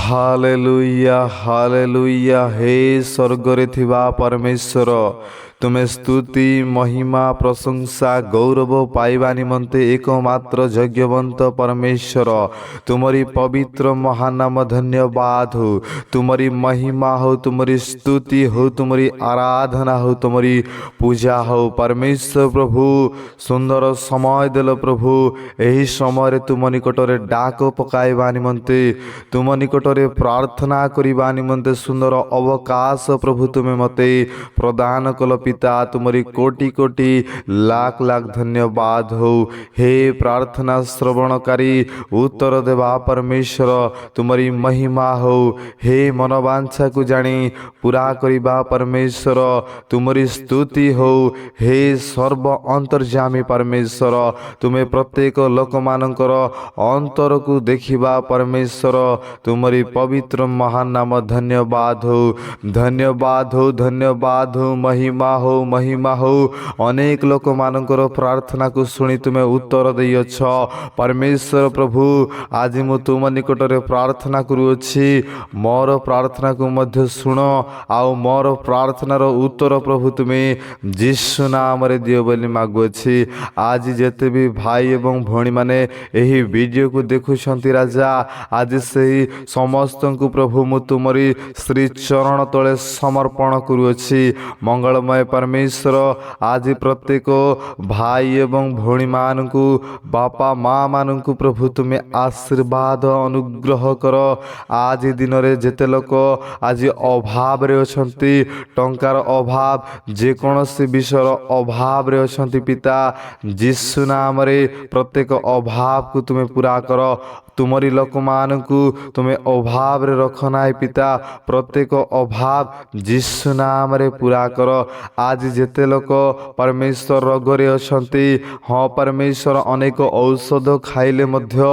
Hallelujah hallelujah. हे स्वर्गरे थिबा परमेश्वर, तुमे स्तुति महिमा प्रशंसा गौरव पाइबा निमंते एकमात्र यज्ञवंत परमेश्वर, तुमरी पवित्र महानाम धन्यवाद हो। तुमरी महिमा हो, तुमरी स्तुति हो, तुमरी आराधना हो, तुमरी पूजा हो। परमेश्वर प्रभु सुंदर समय देल प्रभु, यही समय तुम निकटरे डाक पकाइबा निमंते, तुम निकटरे प्रार्थना करिबा निमंते सुंदर अवकाश प्रभु तुमे मते प्रदान कल। पिता तुमरी कोटि कोटि लाख लाख धन्यवाद हो। हे प्रार्थना श्रवणकारी उत्तर देवा परमेश्वर, तुमरी महिमा हो। हे मनोवांछा को जानी पूरा करिबा परमेश्वर, तुमरी स्तुति हो। हे सर्व अंतर्जामी परमेश्वर, तुमे प्रत्येक लोक मानकर अंतर को देखिबा परमेश्वर, तुमरी पवित्र महान नाम धन्यवाद हो। धन्यवाद हो, धन्यवाद हो, महिमा हो, महिमा हो। अनेक लोक मानकर प्रार्थना को सुनी तुमे उत्तर देइछ परमेश्वर प्रभु। आज मु तुम निकटरे प्रार्थना करूछि, मोर प्रार्थना को मध्य सुन, आउ मोर प्रार्थनार उत्तर प्रभु तुमे यीशु नाम रे दियो बोली मागुछि। आज जेते भी भाई एवं भौणी माने एही वीडियो को देखुछंती राजा, आज सही समस्त को प्रभु मु तुमरी श्री चरण तले समर्पण करूछि। मंगलमय परमेश्वर, आज प्रत्येक भाई एवं भौणी मान को बापा माँ मान को प्रभु तुम्हें आशीर्वाद अनुग्रह कर। आज दिन रे जेते लोक आज अभाव रे अछंती, टंकार अभाव, जेकोसी विषय अभाव रे अछंती पिता, यीशु नाम रे प्रत्येक अभाव को तुम्हें पूरा कर। तुमरी लोक मान को तुम्हें अभाव रे रखना है पिता, प्रत्येक अभाव यीशु नाम रे पूरा कर। आज जेते लोक परमेश्वर रोग रे अछंती, हाँ परमेश्वर अनेक औषध खाइले मध्य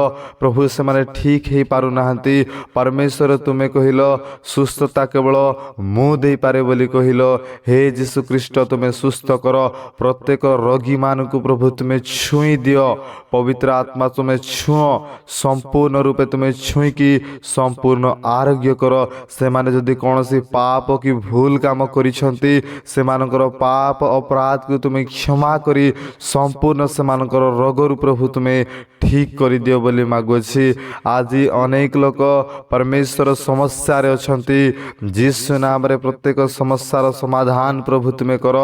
प्रभु से माने ठीक ही पारु नाहंती। परमेश्वर तुम्हें कहिलो सुस्थता केवल मु देई पारे बोली कहिलो। हे यीशु ख्रीष्ट तुम्हें सुस्थ कर, प्रत्येक रोगी मान को प्रभु तुम्हें छुई दियो। पवित्र आत्मा तुम्हें छुओ, संपूर्ण रूपे तुम्हें छुई की संपूर्ण आरोग्य कर। से माने जदि कौनसी पाप की भूल काम करिसंती, से मानकर पाप अपराध को तुम्हें क्षमा करी संपूर्ण से मानकर रोग रु प्रभु तुम्हें ठीक कर दियो बोली मागुछि। आज अनेक लोक परमेश्वर समस्या रे अछंती, यीशु नाम रे प्रत्येक समस्यार समाधान प्रभु तुम्हें कर।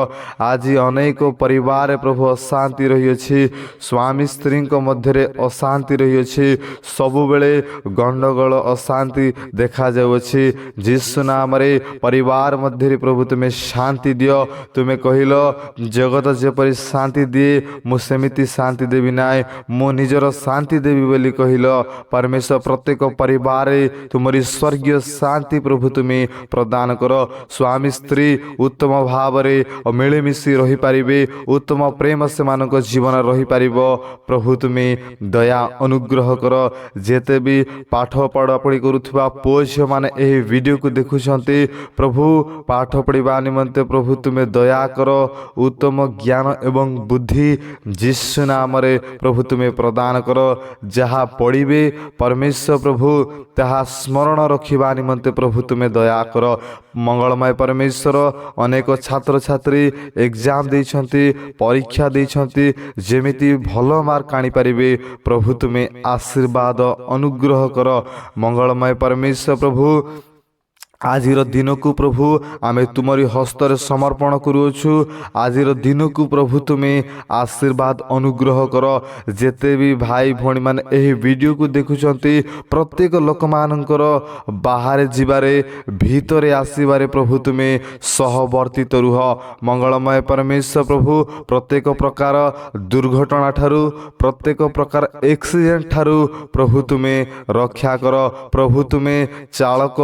आज अनेक परिवार प्रभु अशांति रही अछि, स्वामी स्त्री मध्य रे अशांति रही अछि, सबु बेले गंडगोल अशांति देखा जाउछि। यीशु नाम रे परिवार मध्य रे प्रभु तुम्हें शांति दियो। तुम्हें कहिलो जगत जेपरि शांति दिए मु सेमिति शांति देवी नाय, मु निजर शांति देवी बोली कहिलो। परमेश्वर प्रत्येक परिवार तुमरी स्वर्गीय शांति प्रभु तुम्हें प्रदान करो। स्वामी स्त्री उत्तम भाव रे मिलेमिशी रही पारिबे, उत्तम प्रेम से मानक जीवन रही पारिबो प्रभु तुम्हें दया अनुग्रह कर। जेते भी पाठ पढ़ापढ़ी करुवा पुओ झील मैंने यही वीडियो को देखुंटे प्रभु, पाठ पढ़ा निमंते प्रभु तुम्हें दया कर। उत्तम ज्ञान एवं बुद्धि यीशु नाम रे प्रभु तुम्हें प्रदान कर। जहाँ पढ़िबे परमेश्वर प्रभु ताहा स्मरण रखिबा निमंते प्रभु तुम्हें दया कर। मंगलमय परमेश्वर, अनेक छात्र छात्री एग्जाम देइछंती, परीक्षा देइछंती, जेमिति भलो मार्क आनी पारिबे प्रभु तुम्हें आशीर्वाद अनुग्रह कर। मंगलमय परमेश्वर प्रभु, आजिर दिन को प्रभु आमे तुमरी हस्तर समर्पण करुछु। आजिर दिन को प्रभु तुम्हें आशीर्वाद अनुग्रह कर। जेते भी भाई भौणी माने एही वीडियो को देखुचंती, प्रत्येक लोक मानकर बाहर जिबारे भीतरे आसीबारे प्रभु तुम्हें सहवर्तित रुह। मंगलमय परमेश्वर प्रभु, प्रत्येक प्रकार दुर्घटना ठारू, प्रत्येक प्रकार एक्सीडेंट ठारू प्रभु तुम्हें रक्षा कर। प्रभु तुम्हें चालक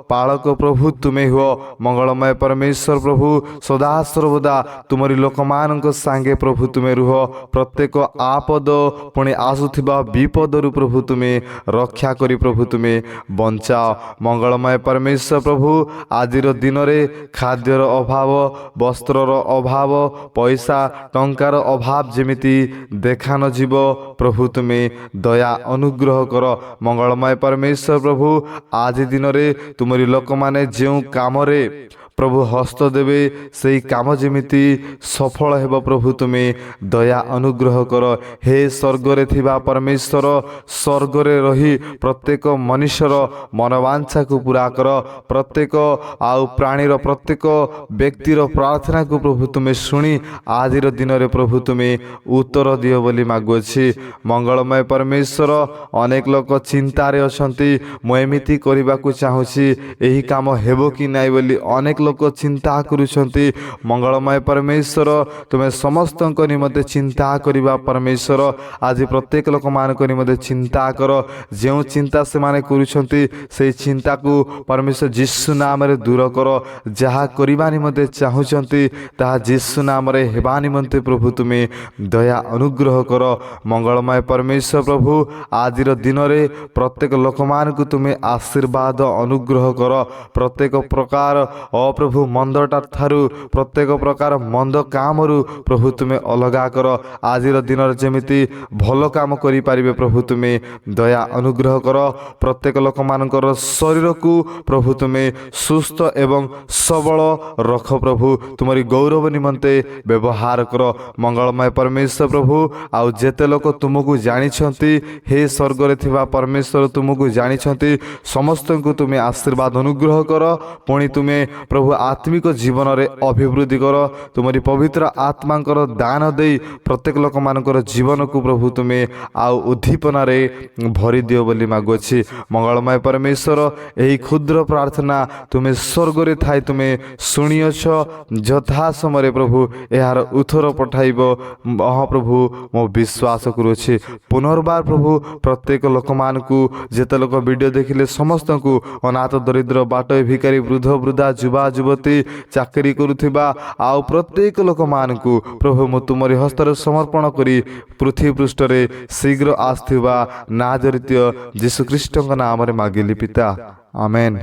पालक प्रभु तुम्हें हुओ मंगलमय परमेश्वर प्रभु सदा सर्वदा तुमरी लोकमानक सांगे प्रभु तुम्हें रुह प्रत्येक आपद पुणी आसुथिबा विपदरु प्रभु तुम्हें रक्षा करी प्रभु तुम्हें बंचाओ मंगलमय परमेश्वर प्रभु आजिर दिन में खाद्यर अभाव वस्त्रर अभाव पैसा टंकार अभाव जेमिति देखा न जीव प्रभु तुम्हें दया अनुग्रह कर मंगलमय परमेश्वर प्रभु आज दिन में तुमरी लोक माने जो काम प्रभु हस्त देवे से काम जेमिति सफल हेब प्रभु तुम्हें दया अनुग्रह कर हे स्वर्ग रे थिबा परमेश्वर स्वर्ग रे रही प्रत्येक मनुष्यर मनवांछा को पूरा कर प्रत्येक आउ प्राणीर प्रत्येक व्यक्तिर प्रार्थना को प्रभु तुम्हें शुणी आज दिन रे प्रभु तुम्हें उत्तर दियो बोली मागुछि मंगलमय परमेश्वर अनेक लोक चिंतारे अछंती मु एमिति करबा को चाहूछि एही काम हेबो कि नाइ बोली अनेक लोक चिंता करुछंती मंगलमय परमेश्वर तुम्हें समस्त निमते चिंता करिबा परमेश्वर आज प्रत्येक लोक मान निमते चिंता कर जो चिंता से माने करुछंती से चिंता को परमेश्वर यीशु नाम रे दूर कर जहा करिबा निमते चाहुछंती ताहा यीशु नाम रे हेबा निमते प्रभु तुम्हें दया अनुग्रह कर मंगलमय परमेश्वर प्रभु आजिर दिन रे प्रत्येक लोक मान को तुम्हें आशीर्वाद अनुग्रह कर प्रत्येक प्रकार प्रभु मंदटा थारु प्रत्येक प्रकार मंद कामरु प्रभु तुम्हें अलगा कर आजिर दिन जेमिति भल काम करि पारिबे प्रभु तुम्हें दया अनुग्रह कर प्रत्येक लोक मानकर शरीर को प्रभु तुम्हें सुस्थ एवं सबल रख प्रभु तुम्हारी गौरव निमंते व्यवहार कर मंगलमय परमेश्वर प्रभु आउ जेते लोक तुमको जानिछंती हे स्वर्ग रे थिबा परमेश्वर तुमको जानिछंती समस्त को तुम्हें आशीर्वाद अनुग्रह कर पुणी तुम्हें प्रभु आत्मिक जीवन रे अभिवृद्धि कर तुम्हारी पवित्र आत्मांकर दान दे प्रत्येक लोक मानकर जीवन को प्रभु तुम्हें आउ उद्दीपना रे भरी दियो बोली मागुछि मंगलमय परमेश्वर एही क्षुद्र प्रार्थना तुम्हें स्वर्ग रे थाई तुम्हें सुनियछ यथा समय प्रभु यार उत्तर पठाइब महाप्रभु मो विश्वास करुछि पुनर्बार प्रभु प्रत्येक लोक मान को जेते लोक वीडियो देखिले समस्त को अनाथ दरिद्र बाट भिकारी वृद्ध वृद्धा युवा युवती चाकरी करुथिबा आउ प्रत्येक लोक मान को प्रभु मु तुमरी हस्तर समर्पण करी पृथ्वी पृष्ठ रे शीघ्र आस्थिबा नाजरित यीशु ख्रीष्ट नाम रे मागिली पिता आमेन।